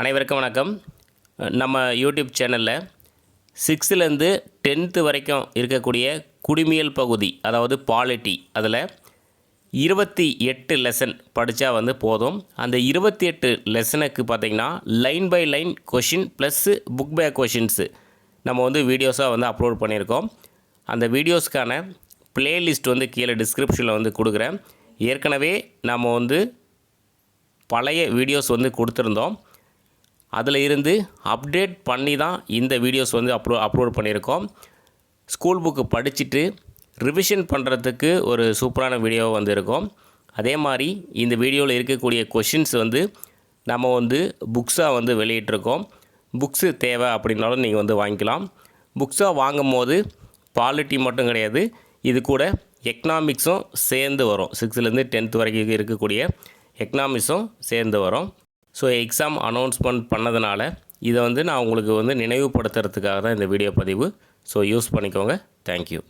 அனைவருக்கும் வணக்கம். நம்ம யூடியூப் சேனலில் 6லேருந்து 10th வரைக்கும் இருக்கக்கூடிய குடிமியல் பகுதி, அதாவது பாலிட்டி, அதில் 28 லெசன் படித்தா போதும். அந்த 28 லெசனுக்கு பார்த்திங்கன்னா line by line question plus book back questions நம்ம வீடியோஸாக அப்லோட் பண்ணியிருக்கோம். அந்த வீடியோஸ்க்கான ப்ளேலிஸ்ட் கீழே டிஸ்கிரிப்ஷனில் கொடுக்குறேன். ஏற்கனவே நம்ம பழைய வீடியோஸ் கொடுத்துருந்தோம். அதில் இருந்து அப்டேட் பண்ணி தான் இந்த வீடியோஸ் அப்லோட் பண்ணியிருக்கோம். ஸ்கூல் புக்கு படிச்சுட்டு ரிவிஷன் பண்ணுறதுக்கு ஒரு சூப்பரான வீடியோ இருக்கும். அதே மாதிரி இந்த வீடியோவில் இருக்கக்கூடிய கொஷின்ஸ் நம்ம புக்ஸாக வெளியிட்டிருக்கோம். புக்ஸு தேவை அப்படின்னாலும் நீங்கள் வாங்கிக்கலாம். புக்ஸாக வாங்கும் போது பாலிட்டி மட்டும் கிடையாது, இது கூட எக்கனாமிக்ஸும் சேர்ந்து வரும். 6லேருந்து 10th வரைக்கும் இருக்கக்கூடிய எக்கனாமிக்ஸும் சேர்ந்து வரும். ஸோ எக்ஸாம் அனௌன்ஸ்மெண்ட் பண்ணதுனால இதை நான் உங்களுக்கு நினைவுபடுத்துறதுக்காக தான் இந்த வீடியோ பதிவு. ஸோ யூஸ் பண்ணிக்கோங்க. தேங்க்யூ.